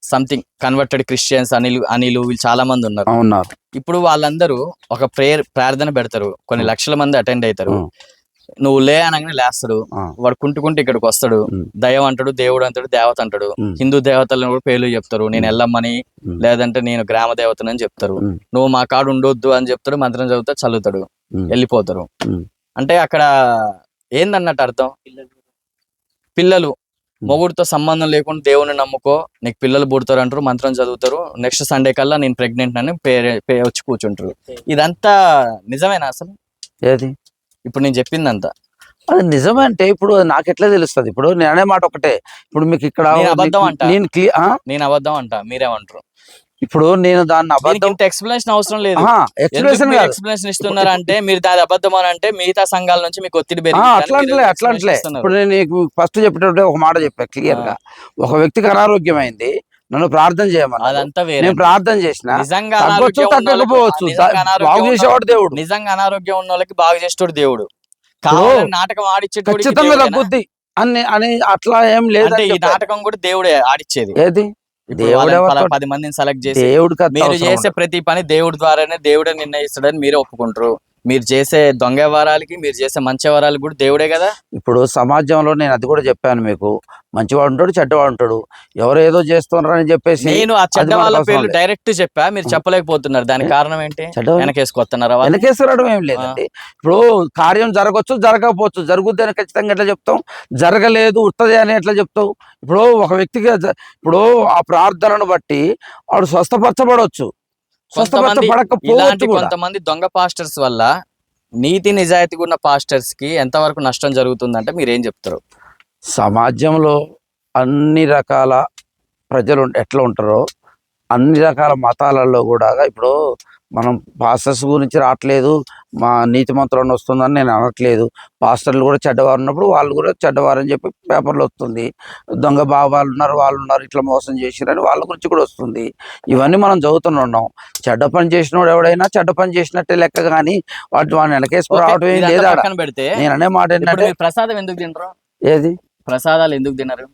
Speaker 1: సంథింగ్ కన్వర్టెడ్ క్రిస్టియన్స్ అనిల్ వీళ్ళు చాలా మంది ఉన్నారు. ఇప్పుడు వాళ్ళందరూ ఒక ప్రార్థన పెడతారు, కొన్ని లక్షల మంది అటెండ్ అవుతారు. నువ్వు లే అనగానే లేస్తాడు, వాడు కుంటుకుంటూ ఇక్కడికి వస్తాడు, దైవం అంటాడు, దేవుడు అంటాడు, దేవత అంటాడు. హిందూ దేవతలను కూడా పేర్లు చెప్తారు, నేను ఎల్లమ్మని, లేదంటే నేను గ్రామ దేవతనని చెప్తారు. నువ్వు మా కాడు ఉండొద్దు అని చెప్తాడు, మంత్రం చదువుతా చదువుతాడు, వెళ్ళిపోతారు. అంటే అక్కడ ఏందన్నట్టు అర్థం? పిల్లలు మొగుడితో సంబంధం లేకుండా దేవుని నమ్ముకో, నీకు పిల్లలు పుడతారు అంటారు, మంత్రం చదువుతారు, నెక్స్ట్ సండే కల్లా నేను ప్రెగ్నెంట్ అని వచ్చి కూర్చుంటారు. ఇదంతా నిజమేనా అసలు?
Speaker 2: ఏది
Speaker 1: ఇప్పుడు నేను చెప్పిందంతా
Speaker 2: అది నిజమే అంటే ఇప్పుడు నాకు ఎట్లా తెలుస్తుంది? ఇప్పుడు నేను అనే మాట ఒకటే, ఇప్పుడు మీకు ఇక్కడ
Speaker 1: నేను అబద్ధం అంటా, మీరేమంటారు?
Speaker 2: ఇప్పుడు నేను దాన్ని అబద్ధం
Speaker 1: ఇంత ఎక్స్ప్లెనేషన్ అవసరం లేదు.
Speaker 2: ఎక్స్ప్లెనేషన్
Speaker 1: ఎక్స్ప్లెనేషన్ ఇస్తున్నారు అంటే మీరు దాని అబద్ధం అని అంటే మిగతా సంఘాల నుంచి మీకు ఒత్తిడి
Speaker 2: అట్లా ఇప్పుడు నేను నీకు ఫస్ట్ చెప్పేటప్పుడు ఒక మాట చెప్పా క్లియర్ గా, ఒక వ్యక్తికి అనారోగ్యమైంది, నన్ను ప్రార్థన చేయమని,
Speaker 1: అదంతా వేరే.
Speaker 2: నేను ప్రార్థన చేసిన,
Speaker 1: నిజంగా
Speaker 2: తగ్గకపోవచ్చు, బాగు చేసేవాడు దేవుడు.
Speaker 1: నిజంగా అనారోగ్యం ఉన్న వాళ్ళకి బాగు చేసేవాడు దేవుడు. కావాలని నాటకం ఆడిచ్చేటోడు
Speaker 2: ఖచ్చితంగా తగ్గుద్ది అని అట్లా ఏం లేదు.
Speaker 1: ఈ నాటకం కూడా దేవుడే ఆడిచ్చేది.
Speaker 2: ఏది?
Speaker 1: దేవుడు 10 మందిని సెలెక్ట్ చేసి మీరు చేసే ప్రతి పని దేవుడి ద్వారానే, దేవుడే నిర్ణయిస్తాడని మీరే ఒప్పుకుంటారు. మీరు చేసే దొంగ వ్యవహారాలకి, మీరు చేసే మంచి వ్యవహారాలు కూడా దేవుడే కదా.
Speaker 2: ఇప్పుడు సమాజంలో నేను అది కూడా చెప్పాను మీకు, మంచివాడు ఉంటాడు, చెడ్డవాడు ఉంటాడు. ఎవరు ఏదో చేస్తున్నారని చెప్పేసి
Speaker 1: నేను ఆ చెడ్డ వాళ్ళ పేర్లు డైరెక్ట్ చెప్పా, మీరు చెప్పలేకపోతున్నారు. దానికి కారణం ఏంటి? వెనకేసుకొస్తున్నారా?
Speaker 2: వెనకేసుకోవడం ఏం లేదండి. ఇప్పుడు కార్యం జరగవచ్చు, జరగకపోవచ్చు. జరుగుద్ది అని ఖచ్చితంగా ఎట్లా చెప్తాం? జరగలేదు ఉత్తది అని ఎట్లా చెప్తావు? ఇప్పుడు ఒక వ్యక్తికి ఇప్పుడు ఆ ప్రార్థనను బట్టి వాడు స్వస్థపరచబడవచ్చు,
Speaker 1: కొంతమంది దొంగ పాస్టర్స్ వల్ల నీతి నిజాయితీ ఉన్న పాస్టర్స్ కి ఎంతవరకు నష్టం జరుగుతుందంటే మీరేం చెప్తారు?
Speaker 2: సమాజంలో అన్ని రకాల ప్రజలు ఎట్లా ఉంటారో అన్ని రకాల మతాలలో కూడా, ఇప్పుడు మనం పాస్టర్స్ గురించి రావట్లేదు, మా నీతిమంతులను వస్తుందని నేను అనట్లేదు. పాస్టర్లు కూడా చెడ్డవారు ఉన్నప్పుడు వాళ్ళు కూడా చెడ్డవారు అని చెప్పి పేపర్లో వస్తుంది. దొంగ బాబాలు ఉన్నారు, వాళ్ళు ఉన్నారు, ఇట్లా మోసం చేసిరని వాళ్ళ గురించి కూడా వస్తుంది. ఇవన్నీ మనం చదువుతున్నాం. చెడ్డ పని చేసినోడు ఎవడైనా చెడ్డ పని చేసినట్టే లెక్క, కానీ వాడిని వెనకేసుకు రావడం ఏం లేదా. నేను అనే మాట ఏంటంటే,
Speaker 1: ప్రసాదం ఎందుకు తినరు?
Speaker 2: ఏది
Speaker 1: ప్రసాదాలు ఎందుకు తినరు?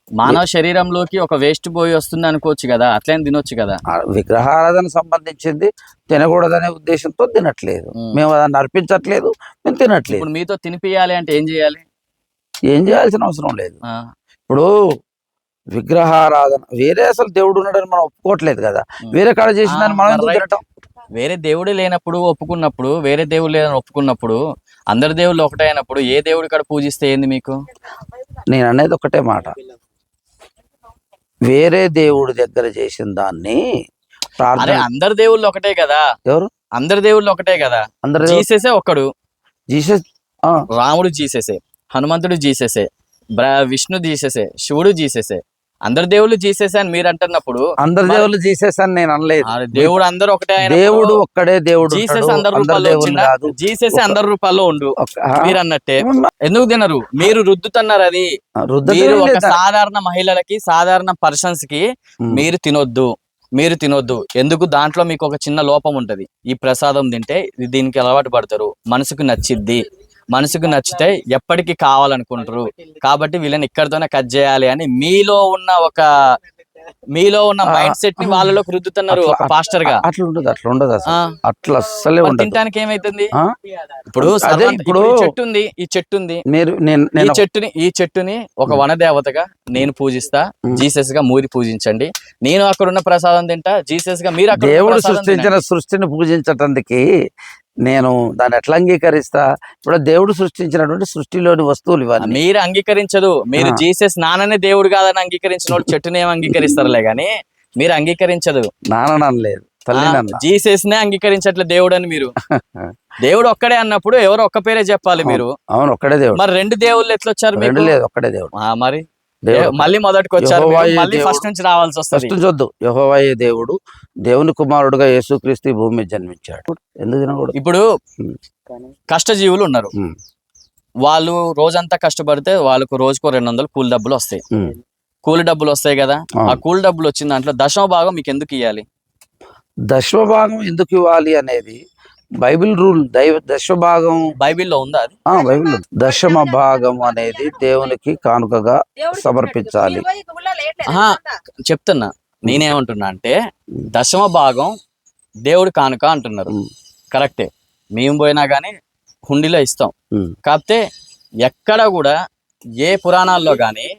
Speaker 1: మానవ శరీరంలోకి ఒక వేస్ట్ పోయి వస్తుంది అనుకోవచ్చు కదా, అట్లనే తినొచ్చు కదా.
Speaker 2: విగ్రహారాధన సంబంధించింది తినకూడదనే ఉద్దేశంతో తినట్లేదు మేము, దాన్ని అర్పించట్లేదు, మేము తినట్లేదు.
Speaker 1: ఇప్పుడు మీతో తినిపియాలి అంటే ఏం చేయాలి?
Speaker 2: ఏం చేయాల్సిన అవసరం లేదు. ఇప్పుడు విగ్రహారాధన వేరే, అసలు దేవుడు ఉన్నాడని మనం ఒప్పుకోవట్లేదు కదా, వేరే కాడ చేసిందని మనం ఎందుకు తినటం?
Speaker 1: వేరే దేవుడు లేనప్పుడు ఒప్పుకున్నప్పుడు, వేరే దేవుడు లేదని ఒప్పుకున్నప్పుడు, అందరి దేవుళ్ళు ఒకటే అయినప్పుడు ఏ దేవుడి కాడ పూజిస్తే ఏంది మీకు?
Speaker 2: నేను అనేది ఒకటే మాట, వేరే దేవుడి దగ్గర చేసిన దాన్ని
Speaker 1: అందరి దేవుళ్ళు ఒకటే కదా.
Speaker 2: ఎవరు?
Speaker 1: అందరి దేవుళ్ళు ఒకటే కదా. జీససే ఒక్కడు.
Speaker 2: జీసస్
Speaker 1: రాముడు జీససే, హనుమంతుడు జీససే, విష్ణు జీససే, శివుడు జీససే. అందరి దేవుళ్ళు జీసస్ అని మీరు అంటున్నప్పుడు
Speaker 2: అందరి దేవుళ్ళు జీసస్ అని నేను అనలేదు.
Speaker 1: దేవుడు అందరు ఒకటే,
Speaker 2: దేవుడు ఒక్కడే దేవుడు.
Speaker 1: జీసస్ అందరి రూపాల్లో కాదు, జీసస్ అందరి రూపాల్లో ఉండు మీరు అన్నట్టే. ఎందుకు తినరు? మీరు రుద్దుతున్నారు. అది మీరు ఒక సాధారణ మహిళలకి, సాధారణ పర్సన్స్ కి మీరు తినొద్దు. ఎందుకు? దాంట్లో మీకు ఒక చిన్న లోపం ఉంటది. ఈ ప్రసాదం తింటే దీనికి అలవాటు పడతారు, మనసుకు నచ్చిద్ది, మనసుకు నచ్చితే ఎప్పటికీ కావాలనుకుంటారు, కాబట్టి వీళ్ళని ఇక్కడితోనే కట్ చేయాలి అని మీలో ఉన్న మైండ్ సెట్ ని వాళ్ళలోకి రుద్దుతున్నారు ఒక పాస్టర్ గా.
Speaker 2: అట్లా ఉండదు అట్లా అస్సలే ఉండదు.
Speaker 1: తినడానికి ఏమైతుంది? ఇప్పుడు ఈ చెట్టు ఉంది, ఈ చెట్టుని ఒక వనదేవతగా నేను పూజిస్తా, జీసస్ గా మూరి పూజించండి. నేను అక్కడ ఉన్న ప్రసాదం తింటా, జీసస్ గా మీరు
Speaker 2: దేవుడు సృష్టించిన సృష్టిని పూజించటానికి నేను దాన్ని ఎట్లా అంగీకరిస్తా? ఇప్పుడు దేవుడు సృష్టించినటువంటి సృష్టిలోని వస్తువులు ఇవన్నీ
Speaker 1: మీరు అంగీకరించదు. మీరు జీసస్ నాన్ననే దేవుడు కాదని అంగీకరించిన వాళ్ళు చెట్టుని ఏం అంగీకరిస్తారులే గాని మీరు అంగీకరించదు.
Speaker 2: నాననలేదు,
Speaker 1: జీసస్ నే అంగీకరించట్లే దేవుడు అని. మీరు దేవుడు ఒక్కడే అన్నప్పుడు ఎవరు ఒక్క పేరే చెప్పాలి మీరు.
Speaker 2: అవును, ఒక్కడే దేవుడు.
Speaker 1: మరి రెండు దేవుళ్ళు ఎట్లా వచ్చారు?
Speaker 2: లేదు, ఒక్కడే దేవుడు.
Speaker 1: మరి మళ్ళీ మొదటికి వచ్చారు, మళ్ళీ ఫస్ట్ నుంచి రావాల్సి వస్తుంది.
Speaker 2: చూద్దు, యెహోవాయే దేవుడు, దేవుని కుమారుడుగా యేసుక్రీస్తు భూమి మీద జన్మించాడు. ఎందుకు తినకూడదు?
Speaker 1: ఇప్పుడు కష్టజీవులు ఉన్నారు, వాళ్ళు రోజంతా కష్టపడితే వాళ్ళకు రోజుకో 200 కూలి డబ్బులు వస్తాయి. కూలి డబ్బులు వస్తాయి కదా, ఆ కూలి డబ్బులు వచ్చిన దాంట్లో 10వ భాగం మీకు ఎందుకు ఇవ్వాలి?
Speaker 2: 10వ భాగం ఎందుకు ఇవ్వాలి అనేది బైబిల్ రూల్. దశమ భాగం
Speaker 1: బైబిల్లో ఉందా? అది
Speaker 2: బైబిల్. దశమ భాగం అనేది దేవునికి కానుకగా సమర్పించాలి.
Speaker 1: చెప్తున్నా, నేనేమంటున్నా అంటే 10వ భాగం దేవుడి కానుక అంటున్నారు, కరెక్టే. మేము పోయినా గానీ హుండీలో ఇస్తాం. కాకపోతే ఎక్కడ కూడా ఏ పురాణాల్లో గాని,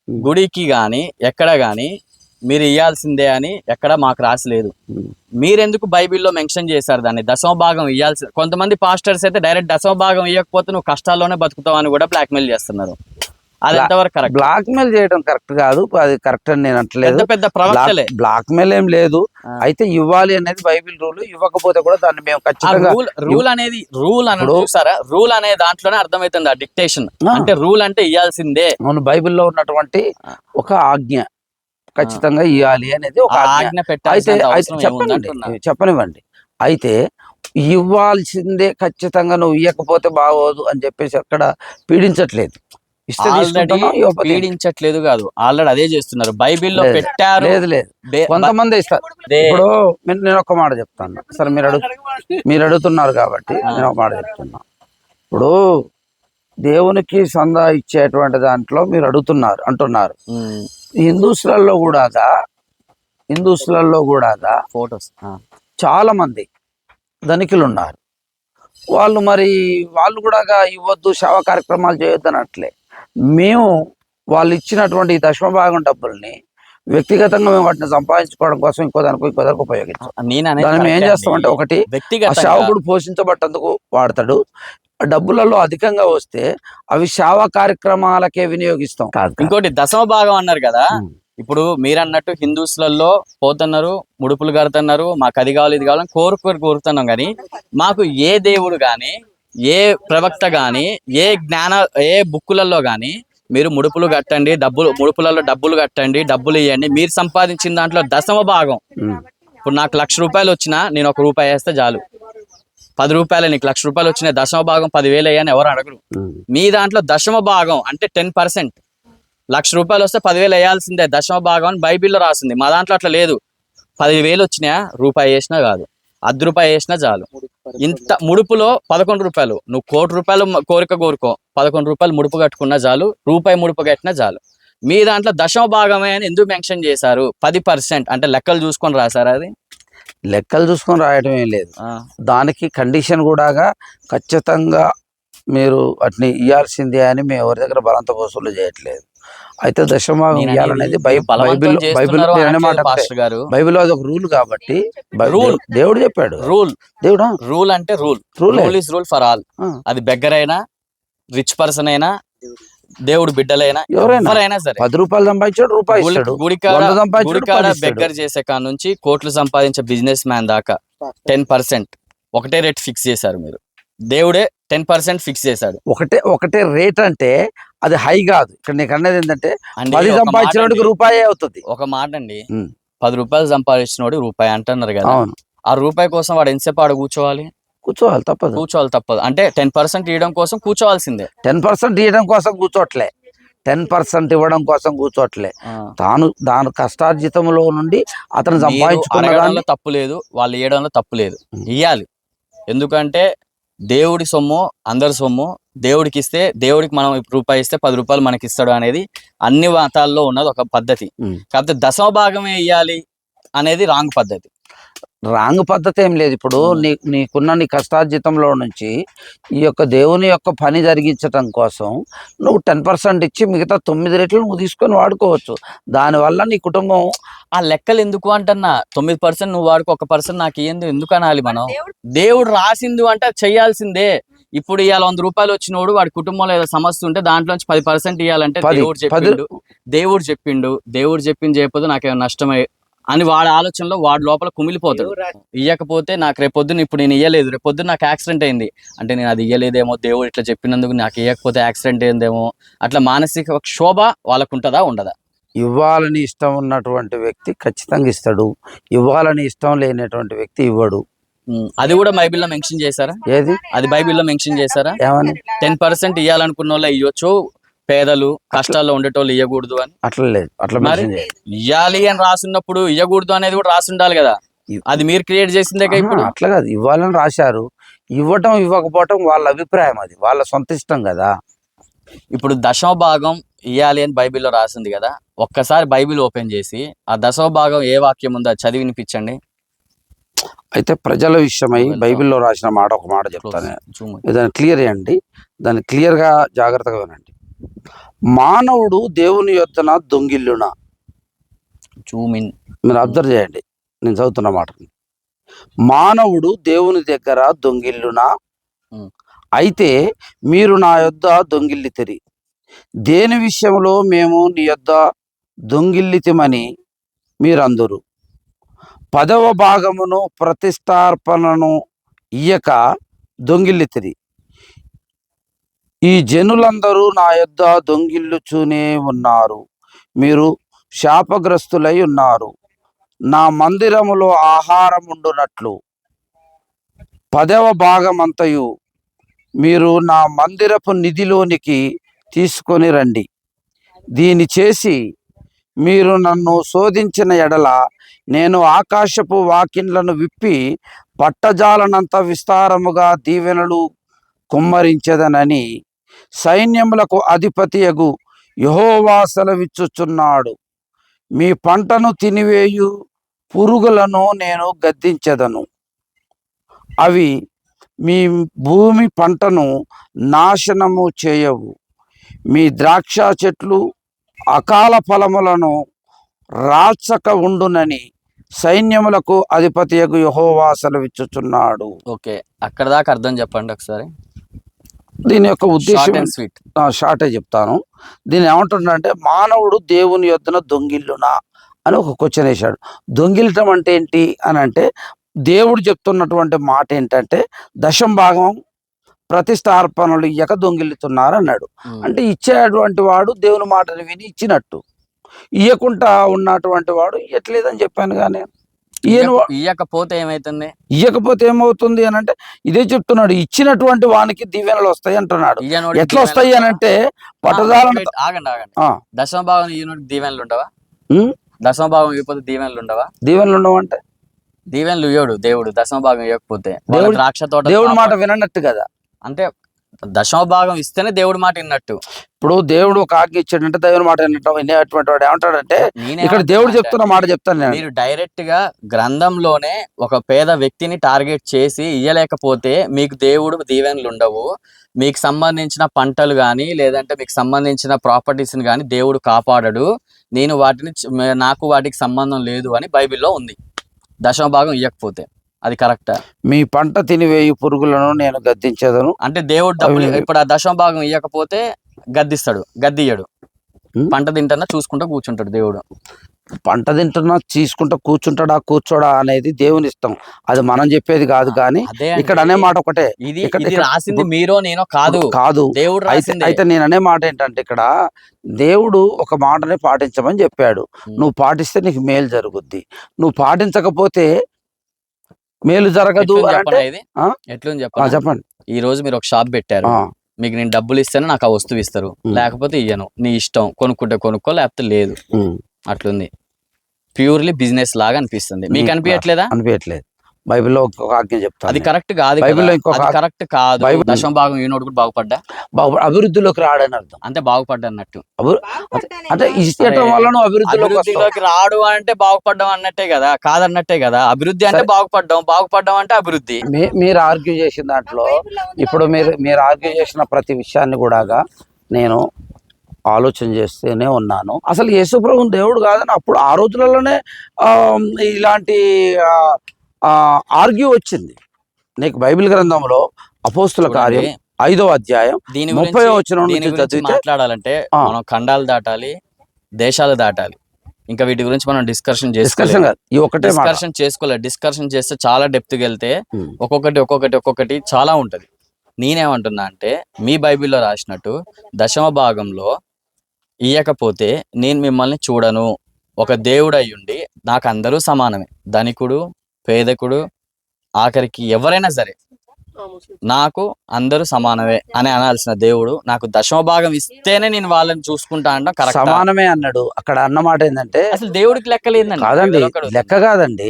Speaker 1: గుడికి గాని, ఎక్కడ గాని మీరు ఇయ్యాల్సిందే అని ఎక్కడ మాకు రాసలేదు. మీరెందుకు బైబిల్లో మెన్షన్ చేశారు దాన్ని 10వ భాగం ఇయ్యాల్సి? కొంతమంది పాస్టర్స్ అయితే డైరెక్ట్ 10వ భాగం ఇవ్వకపోతే నువ్వు కష్టాల్లోనే బతుకుతావు అని కూడా బ్లాక్మెయిల్ చేస్తున్నారు. అది ఎంతవరకు కరెక్ట్?
Speaker 2: బ్లాక్మెయిల్ చేయడం కరెక్ట్ కాదు, అది కరెక్ట్ అని నేను అంటలేదు.
Speaker 1: పెద్ద ప్రవక్తలే
Speaker 2: బ్లాక్మెయిల్ ఏం లేదు. అయితే ఇవ్వాలి అనేది బైబిల్ రూల్. ఇవ్వకపోతే కూడా దాన్ని మేము ఖచ్చితంగా
Speaker 1: రూల్ అనేది చూసారా? రూల్ అనే దాంట్లోనే అర్థమవుతుంది ఆ డిక్టేషన్ అంటే. రూల్ అంటే ఇయ్యాల్సిందే.
Speaker 2: అవును, బైబిల్లో ఉన్నటువంటి ఒక ఆజ్ఞ. ఖచ్చితంగా ఇవ్వాలి అనేది ఒక ఆజ్ఞ.
Speaker 1: ఆజ్ఞ
Speaker 2: అయితే
Speaker 1: పెట్టాల్సిన
Speaker 2: అయితే
Speaker 1: అవసరం
Speaker 2: చెప్పండి,
Speaker 1: ఏముందంటున్నా.
Speaker 2: చెప్పనివ్వండి. అయితే ఇవ్వాల్సిందే, ఖచ్చితంగా నువ్వు ఇవ్వకపోతే బాగోదు అని చెప్పేసి అక్కడ పీడించట్లేదు. ఇస్తే
Speaker 1: ఆల్రెడీ
Speaker 2: తీసుకుంటున్నావు, ఇవ్వకపోతే ఏంటి?
Speaker 1: పీడించట్లేదు కాదు, ఆల్రెడీ అదే చేస్తున్నారు. బైబిల్లో
Speaker 2: లేదు
Speaker 1: పెట్టారు.
Speaker 2: లేదు లేదు కొంతమంది ఇస్తారు. ఇప్పుడు నేను ఒక మాట చెప్తాను సరే, మీరు అడుగుతున్నారు కాబట్టి నేను ఒక మాట చెప్తున్నా. ఇప్పుడు దేవునికి సందా ఇచ్చేటువంటి దాంట్లో మీరు అంటున్నారు. హిందూస్లలో కూడా
Speaker 1: ఫోటోస్
Speaker 2: చాలా మంది ధనికులు ఉన్నారు. వాళ్ళు కూడా ఇవ్వద్దు, సేవా కార్యక్రమాలు చేయొద్దు అనట్లే. మేము వాళ్ళు ఇచ్చినటువంటి ఈ దశమ భాగం డబ్బుల్ని వ్యక్తిగతంగా మేము వాటిని సంపాదించుకోవడం కోసం ఇంకో దానికి ఉపయోగించాం. దాన్ని మేము ఏం చేస్తామంటే, ఒకటి ఆ సేవకుడు పోషించబట్టేందుకు వాడతాడు. డబ్బులలో అధికంగా వస్తే అవి సేవా కార్యక్రమాలకే వినియోగిస్తాం.
Speaker 1: ఇంకోటి దశమ భాగం అన్నారు కదా, ఇప్పుడు మీరు అన్నట్టు హిందూస్లలో పోతున్నారు, ముడుపులు కడుతున్నారు, మాకు అది కావాలి ఇది కావాలని కోరుతున్నాం. కానీ మాకు ఏ దేవుడు కానీ, ఏ ప్రవక్త కానీ, ఏ బుక్కులలో కానీ మీరు ముడుపులు కట్టండి, ముడుపులలో డబ్బులు కట్టండి, డబ్బులు ఇవ్వండి, మీరు సంపాదించిన దాంట్లో దశమ భాగం. ఇప్పుడు నాకు 1,00,000 రూపాయలు వచ్చినా నేను 1 రూపాయి వేస్తే చాలు. 10 రూపాయలు, నీకు 1,00,000 రూపాయలు వచ్చిన దశమ భాగం 10,000 అయ్యాని ఎవరు అడగరు. మీ దాంట్లో దశమ భాగం అంటే 10%. 1,00,000 రూపాయలు వస్తే 10,000 వేయాల్సిందే దశమ భాగం అని బైబిల్లో రాసింది. మా దాంట్లో అట్లా లేదు. 10,000 వచ్చినా రూపాయి వేసినా కాదు, 1/2 రూపాయి వేసినా చాలు. ఇంత ముడుపులో 11 రూపాయలు, నువ్వు 1,00,00,000 రూపాయలు కోరుకో 11 రూపాయలు ముడుపు కట్టుకున్నా చాలు, రూపాయి ముడుపు కట్టినా చాలు. మీ దాంట్లో దశమ భాగమే అని ఎందుకు మెన్షన్ చేశారు? 10% అంటే లెక్కలు చూసుకొని రాశారు. అది
Speaker 2: లెక్కలు చూసుకొని రాయడం ఏం లేదు, దానికి కండిషన్ కూడా ఖచ్చితంగా మీరు వాటిని ఇవ్వాల్సిందే అని మేము ఎవరి దగ్గర బలంత వసూలు చేయట్లేదు. అయితే దశమభాగం ఇవ్వాలనేది బైబిల్లో అది ఒక రూల్ కాబట్టి దేవుడు చెప్పాడు.
Speaker 1: రూల్ అంటే rule is rule for all. అది బెగ్గర్ అయినా, రిచ్ పర్సన్ అయినా, దేవుడు బిడ్డలైనా, ఎవరైనా సరే
Speaker 2: 10 రూపాయలు సంపాదించాడు రూపాయి ఇస్తాడు.
Speaker 1: గుడికాడ బెగ్గర్ చేసే కాడ నుంచి కోట్లు సంపాదించే బిజినెస్ మ్యాన్ దాకా 10% ఒకటే రేట్ ఫిక్స్ చేశారు. మీరు దేవుడే 10% ఫిక్స్ చేశాడు.
Speaker 2: ఒకటే రేట్ అంటే అది హై కాదు. ఇక్కడ నీకు అన్నది ఏంటంటే 10 సంపాదించినోడికి రూపాయి అవుతుంది.
Speaker 1: ఒక మాట అండి, 10 రూపాయలు సంపాదించినోడు రూపాయి అంటున్నారు కదా, ఆ రూపాయి కోసం వాడు ఎంతసేపు ఆడ కూర్చోవాలి తప్పదు. అంటే 10% ఇవ్వడం కోసం కూర్చోవాల్సిందే.
Speaker 2: 10% ఇవ్వడం కోసం కూర్చోట్లే, 10% ఇవ్వడం కోసం కూర్చోట్లే. దాని కష్టార్జితంలో నుండి అతను సంపాదించుకున్న
Speaker 1: తప్పు లేదు, వాళ్ళు ఇవ్వడంలో తప్పు లేదు, ఇవ్వాలి. ఎందుకంటే దేవుడి సొమ్ము అందరి సొమ్ము, దేవుడికి ఇస్తే, దేవుడికి మనం రూపాయి ఇస్తే 10 రూపాయలు మనకి ఇస్తాడు అనేది అన్ని మతాల్లో ఉన్నది ఒక పద్ధతి. కాకపోతే దశమ భాగమే ఇవ్వాలి అనేది రాంగ్ పద్ధతి.
Speaker 2: ఏం లేదు. ఇప్పుడు నీకున్న నీ కష్టార్జితంలో నుంచి ఈ యొక్క దేవుని యొక్క పని జరిగించటం కోసం నువ్వు 10% ఇచ్చి మిగతా 9 రెట్లు నువ్వు తీసుకొని వాడుకోవచ్చు. దానివల్ల నీ కుటుంబం
Speaker 1: ఆ లెక్కలు ఎందుకు అంటున్నా, 9% నువ్వు వాడుకో, 1% నాకు ఎందుకు అనాలి మనం? దేవుడు రాసింది అంటే చెయ్యాల్సిందే. ఇప్పుడు ఇవాళ 100 రూపాయలు వచ్చినోడు వాడి కుటుంబంలో ఏదో సమస్య ఉంటే దాంట్లోంచి 10% ఇవ్వాలంటే దేవుడు చెప్పింది చేయకపోతే నాకేమో నష్టమై అని వాడి ఆలోచనలో వాడి లోపల కుమిలిపోతాడు. ఇవ్వకపోతే నాకు రేపొద్దున, ఇప్పుడు నేను ఇవ్వలేదు, రేపొద్దున నాకు యాక్సిడెంట్ అయింది అంటే నేను అది ఇవ్వలేదేమో, దేవుడు ఇట్లా చెప్పినందుకు నాకు ఇవ్వకపోతే యాక్సిడెంట్ అయిందేమో, అట్లా మానసిక క్షోభ వాళ్ళకు ఉంటుందా ఉండదా?
Speaker 2: ఇవ్వాలని ఇష్టం ఉన్నటువంటి వ్యక్తి ఖచ్చితంగా ఇస్తాడు, ఇవ్వాలని ఇష్టం లేనటువంటి వ్యక్తి ఇవ్వడు.
Speaker 1: అది కూడా బైబిల్లో మెన్షన్ చేశారా?
Speaker 2: ఏది?
Speaker 1: అది బైబిల్లో మెన్షన్ చేశారా?
Speaker 2: ఏమని?
Speaker 1: 10% ఇవ్వాలనుకున్న వాళ్ళు ఇవ్వచ్చు, పేదలు కష్టాల్లో ఉండేటోళ్ళు ఇవ్వకూడదు అని.
Speaker 2: అట్లా లేదు, అట్లా
Speaker 1: మరి ఇవ్వాలి అని రాసున్నప్పుడు ఇవ్వకూడదు అనేది కూడా రాసి ఉండాలి కదా. అది మీరు క్రియేట్ చేసిందే. ఇప్పుడు
Speaker 2: అట్లా కాదు, ఇవ్వాలని రాశారు, ఇవ్వటం ఇవ్వకపోవటం వాళ్ళ అభిప్రాయం, అది వాళ్ళ సొంత ఇష్టం కదా.
Speaker 1: ఇప్పుడు దశమ భాగం ఇవ్వాలి అని బైబిల్లో రాసింది కదా, ఒక్కసారి బైబిల్ ఓపెన్ చేసి ఆ దశమ భాగం ఏ వాక్యం ఉందో చదివి వినిపించండి.
Speaker 2: అయితే ప్రజల విషయమై బైబిల్లో రాసిన మాట ఒక మాట చెప్తాను, దాన్ని క్లియర్ చేయండి, దాన్ని క్లియర్గా జాగ్రత్తగా వినండి. మానవుడు దేవుని యొద్దన దొంగిల్లునా, మీరు అబ్జర్వ్ చేయండి, నేను చదువుతున్న మాట. మానవుడు దేవుని దగ్గర దొంగిల్లునా, అయితే మీరు నా యొద్ద దొంగిల్లితిరి. దేని విషయంలో మేము నీ యొద్ద దొంగిల్లితిమని మీరందరూ? 10వ భాగమును ప్రతిష్టార్పణను ఇయ్యక దొంగిల్లితిరి. ఈ జనులందరూ నా యొద్ద దొంగిల్లుచూనే ఉన్నారు. మీరు శాపగ్రస్తులై ఉన్నారు. నా మందిరములో ఆహారం ఉండునట్లు 10వ భాగమంతయు మీరు నా మందిరపు నిధిలోనికి తీసుకొని రండి. దీని చేసి మీరు నన్ను శోధించిన ఎడల నేను ఆకాశపు వాకిండ్లను విప్పి పట్టజాలనంత విస్తారముగా దీవెనలు కుమ్మరించెదనని సైన్యములకు అధిపతియగు యెహోవా సెలవిచ్చుచున్నాడు. మీ పంటను తినివేయు పురుగులను నేను గద్దించెదను. అవి మీ భూమి పంటను నాశనము చేయవు. మీ ద్రాక్ష చెట్లు అకాల ఫలములను రాచక ఉండునని సైన్యములకు అధిపతియగు యెహోవా సెలవిచ్చుచున్నాడు.
Speaker 1: ఓకే, అక్కడ దాకా అర్థం చెప్పండి ఒకసారి.
Speaker 2: దీని యొక్క ఉద్దేశం
Speaker 1: స్వీట్
Speaker 2: షార్టే చెప్తాను. దీన్ని ఏమంటుండంటే, మానవుడు దేవుని యొద్దన దొంగిల్లునా అని ఒక క్వశ్చన్ వేశాడు. దొంగిలటం అంటే ఏంటి అని అంటే, దేవుడు చెప్తున్నటువంటి మాట ఏంటంటే, 10వ భాగం ప్రతిష్టార్పణలు ఇయ్యక దొంగిల్లుతున్నారు అన్నాడు. అంటే ఇచ్చేటువంటి వాడు దేవుని మాటను విని ఇచ్చినట్టు, ఇయ్యకుండా ఉన్నటువంటి వాడు ఇయ్యట్లేదని చెప్పాను. కానీ
Speaker 1: ఇయ్యకపోతే ఏమైతుంది?
Speaker 2: ఇయ్యకపోతే ఏమవుతుంది అని అంటే, ఇదే చెప్తున్నాడు, ఇచ్చినటువంటి వానికి దీవెనలు వస్తాయి అంటున్నాడు. ఎట్లా వస్తాయి అని అంటే,
Speaker 1: ఆగండి ఆగండి, 10వ భాగం ఇయ్యనోడికి దీవెనలు ఉండవా? 10వ భాగం ఇవ్వకపోతే దీవెనలు ఉండవా?
Speaker 2: దీవెనలు ఉండవు అంటే,
Speaker 1: దీవెనలు ఇవ్వడు దేవుడు 10వ భాగం ఇవ్వకపోతే.
Speaker 2: దేవుడు
Speaker 1: ద్రాక్ష తోట
Speaker 2: దేవుడి మాట వినట్టు కదా.
Speaker 1: అంటే 10వ భాగం ఇస్తేనే దేవుడి మాట విన్నట్టు.
Speaker 2: ఇప్పుడు దేవుడు ఒక ఆజ్ఞ ఇచ్చాడంటే దేవుడి మాట వినేటువంటి వాడు ఏమంటాడంటే, ఇక్కడ దేవుడు చెప్తున్న మాట చెప్తాను నేను.
Speaker 1: మీరు డైరెక్ట్ గా గ్రంథంలోనే ఒక పేద వ్యక్తిని టార్గెట్ చేసి ఇయ్యలేకపోతే మీకు దేవుడు దీవెనలు ఉండవు. మీకు సంబంధించిన పంటలు కానీ లేదంటే మీకు సంబంధించిన ప్రాపర్టీస్ని కానీ దేవుడు కాపాడడు. నేను నాకు వాటికి సంబంధం లేదు అని బైబిల్లో ఉంది. 10వ భాగం ఇవ్వకపోతే అది కరెక్టా?
Speaker 2: మీ పంట తినివేయు పురుగులను నేను గద్దించదను
Speaker 1: అంటే దేవుడు డబ్బులు ఇప్పుడు ఆ 10వ భాగం ఇవ్వకపోతే గద్దిస్తాడు, గద్దియ్యడు. పంట తింటున్నా చూసుకుంటూ కూర్చుంటాడు దేవుడు.
Speaker 2: పంట తింటున్నా తీసుకుంటూ కూర్చోడా అనేది దేవుని ఇష్టం, అది మనం చెప్పేది కాదు. కానీ ఇక్కడ అనే మాట ఒకటే,
Speaker 1: ఇది రాసింది మీరో నేనో కాదు దేవుడు.
Speaker 2: అయితే నేను అనే మాట ఏంటంటే, ఇక్కడ దేవుడు ఒక మాటని పాటించమని చెప్పాడు. నువ్వు పాటిస్తే నీకు మేలు జరుగుద్ది, నువ్వు పాటించకపోతే మేలు జరగదు. చెప్పండి.
Speaker 1: ఈ రోజు మీరు ఒక షాప్ పెట్టారు, మీకు నేను డబ్బులు ఇస్తేనే నాకు ఆ వస్తువు ఇస్తారు, లేకపోతే ఇయ్యను. నీ ఇష్టం, కొనుక్కుంటే కొనుక్కో లేకపోతే లేదు. అట్లుంది. ప్యూర్లీ బిజినెస్ లాగా అనిపిస్తుంది. మీకు అనిపించట్లేదా?
Speaker 2: అనిపించట్లేదు. బైబిల్లో ఒక ఆజ్ఞ చెప్తాను,
Speaker 1: అది కరెక్ట్ కాదు.
Speaker 2: బైబిల్లో
Speaker 1: కరెక్ట్ కాదు. 10వ భాగం ఈనోడు కూడా బాగుపడ్డా,
Speaker 2: అభివృద్ధిలోకి రాడని అర్థం.
Speaker 1: అంటే బాగుపడ్డా అన్నట్టు.
Speaker 2: అంటే ఇష్టం వల్ల
Speaker 1: అభివృద్ధిలోకి రాడు అంటే బాగుపడ్డం అన్నట్టే కదా, కాదన్నట్టే కదా. అభివృద్ధి అంటే బాగుపడ్డం అంటే అభివృద్ధి.
Speaker 2: మీరు ఆర్గ్యూ చేసిన దాంట్లో ఇప్పుడు మీరు ఆర్గ్యూ చేసిన ప్రతి విషయాన్ని కూడా నేను ఆలోచన చేస్తూనే ఉన్నాను. అసలు యేసుప్రభు దేవుడు కాదని అప్పుడు ఆ రోజులలోనే ఇలాంటి ఆర్గ్యూ వచ్చింది. నీకు బైబిల్ గ్రంథంలో అపోస్తుల కార్యం 5వ అధ్యాయం 30వ వచనం నుంచి
Speaker 1: మాట్లాడాలంటే మనం ఖండాలు దాటాలి, దేశాలు దాటాలి. ఇంకా వీటి గురించి మనం డిస్కషన్ చేసుకోలేదు. డిస్కషన్ చేస్తే చాలా డెప్త్కి వెళ్తే ఒక్కొక్కటి చాలా ఉంటది. నేనేమంటున్నా అంటే, మీ బైబిల్లో రాసినట్టు 10వ భాగంలో ఇయ్యకపోతే నేను మిమ్మల్ని చూడను. ఒక దేవుడు అయ్యుండి నాకు అందరూ సమానమే, ధనికుడు పేదకుడు ఆఖరికి ఎవరైనా సరే నాకు అందరూ సమానమే అని అనాల్సిన దేవుడు నాకు 10వ భాగం ఇస్తేనే నేను వాళ్ళని చూసుకుంటా అంటాం. కరెక్ట్,
Speaker 2: సమానమే అన్నాడు. అక్కడ అన్నమాట ఏంటంటే,
Speaker 1: అసలు దేవుడికి లెక్కలేదండి.
Speaker 2: కాదండి, లెక్క కాదండి.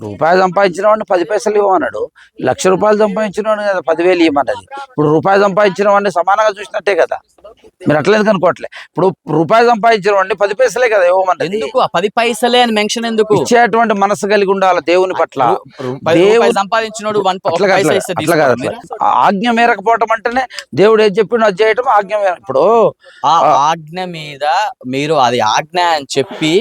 Speaker 2: రూపాయి సంపాదించిన వాడిని 10 పైసలు ఇవ్వమన్నాడు. ₹1,00,000 సంపాదించిన వాడిని 10,000 ఇవ్వమన్నది. ఇప్పుడు రూపాయి సంపాదించిన వాడిని సమానంగా చూసినట్టే కదా. మీరు అట్లా ఎందుకు అనుకోవట్లే? ఇప్పుడు రూపాయి సంపాదించిన వాడిని 10 పైసలే కదా ఇవ్వమన్నది.
Speaker 1: ఎందుకు 10 పైసలే అని మెన్షన్ ఎందుకు?
Speaker 2: ఇచ్చేటువంటి మనసు కలిగి ఉండాలి దేవుని పట్ల.
Speaker 1: సంపాదించినోడు
Speaker 2: అట్లా కాదు. ఆజ్ఞ మేరకపోవటం అంటేనే దేవుడు ఏది చెప్పిన అది చేయటం ఆజ్ఞ మేర. ఇప్పుడు
Speaker 1: ఆ ఆజ్ఞ మీద మీరు అది ఆజ్ఞ అని చెప్పి,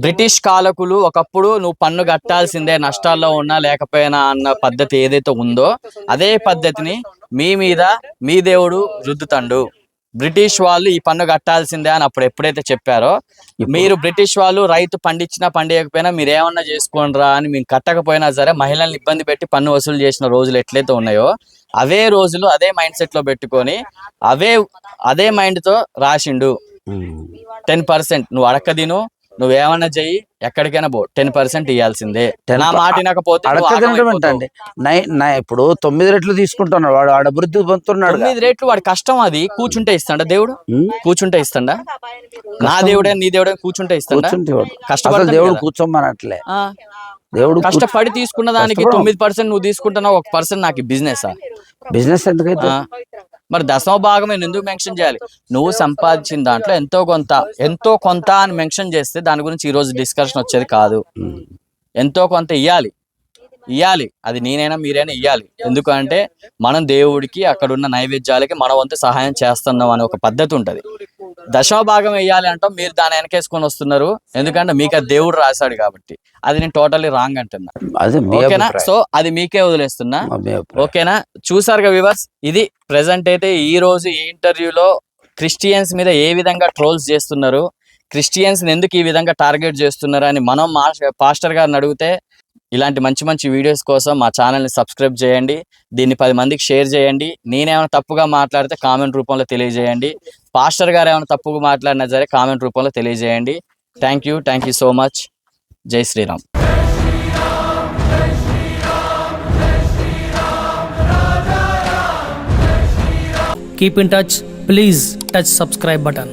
Speaker 1: బ్రిటిష్ కాలకులు ఒకప్పుడు నువ్వు పన్ను కట్టాల్సిందే నష్టాల్లో ఉన్నా లేకపోయినా అన్న పద్ధతి ఏదైతే ఉందో అదే పద్ధతిని మీ మీద మీ దేవుడు రుద్దుతండు. బ్రిటిష్ వాళ్ళు ఈ పన్ను కట్టాల్సిందే అని అప్పుడు ఎప్పుడైతే చెప్పారో, మీరు బ్రిటిష్ వాళ్ళు రైతు పండించినా పండియకపోయినా మీరు ఏమన్నా చేసుకోండిరా అని మేము కట్టకపోయినా సరే మహిళల్ని ఇబ్బంది పెట్టి పన్ను వసూలు చేసిన రోజులు ఎట్లయితే ఉన్నాయో అవే రోజులు అదే మైండ్ సెట్ లో పెట్టుకొని అదే మైండ్ తో రాసిండు 10% నువ్వు అడక్క తిను, నువ్వేమన్నా చెయ్యి, ఎక్కడికైనా పో, 10% ఇవ్వాల్సిందే.
Speaker 2: 10
Speaker 1: నా మాట వినకపోతే నువ్వు
Speaker 2: అడక్క
Speaker 1: ఆగం
Speaker 2: తినడం ఏంటండి? ఇప్పుడు 9 రెట్లు తీసుకుంటున్నాడు వాడు, ఆడ అభివృద్ధి పొందుతున్నాడు.
Speaker 1: 9 రేట్లు వాడి కష్టం. అది కూర్చుంటే ఇస్తాడా దేవుడు? కూర్చుంటే ఇస్తాడా? నా దేవుడే నీ దేవుడే కూర్చుంటే ఇస్తాడా?
Speaker 2: కూర్చుంటే వాడు. అసలు
Speaker 1: కష్టపడతాడు
Speaker 2: దేవుడు
Speaker 1: కదా.
Speaker 2: కూర్చోమనట్లే.
Speaker 1: ఆ,
Speaker 2: దేవుడు
Speaker 1: కష్టపడి తీసుకున్న దానికి
Speaker 2: కష్టపడం.
Speaker 1: 9% నువ్వు తీసుకుంటున్నావు, 1% నాకు బిజినెస్.
Speaker 2: బిజినెస్ ఎందుకైతే
Speaker 1: మరి దశమ భాగం నేను ఎందుకు మెన్షన్ చేయాలి? నువ్వు సంపాదించిన దాంట్లో ఎంతో కొంత అని మెన్షన్ చేస్తే దాని గురించి ఈ రోజు డిస్కషన్ వచ్చేది కాదు. ఎంతో కొంత ఇయ్యాలి, అది నేనైనా మీరైనా ఇయ్యాలి. ఎందుకంటే మనం దేవుడికి అక్కడున్న నైవేద్యాలకి మన వంతు సహాయం చేస్తున్నాం అనే ఒక పద్ధతి ఉంటది. దశమ భాగం వేయాలి అంటాం, మీరు దాన్ని వెనకేసుకొని వస్తున్నారు. ఎందుకంటే మీకు అది దేవుడు రాశాడు కాబట్టి. అది నేను టోటల్లీ రాంగ్ అంటున్నా. ఓకేనా? సో అది మీకే వదిలేస్తున్నా. ఓకేనా? చూసారుగా వ్యూవర్స్, ఇది ప్రెసెంట్ అయితే ఈ రోజు ఈ ఇంటర్వ్యూలో క్రిస్టియన్స్ మీద ఏ విధంగా ట్రోల్స్ చేస్తున్నారు, క్రిస్టియన్స్ ఎందుకు ఈ విధంగా టార్గెట్ చేస్తున్నారు అని మనం పాస్టర్ గారిని అడిగితే, ఇలాంటి మంచి మంచి వీడియోస్ కోసం మా ఛానల్ని సబ్స్క్రైబ్ చేయండి, దీన్ని 10 మందికి షేర్ చేయండి. నేనేమైనా తప్పుగా మాట్లాడితే కామెంట్ రూపంలో తెలియజేయండి. పాస్టర్ గారు ఏమైనా తప్పుగా మాట్లాడినా సరే కామెంట్ రూపంలో తెలియజేయండి. Thank you so much. జై Sriram.
Speaker 3: Keep in touch. Please touch subscribe button.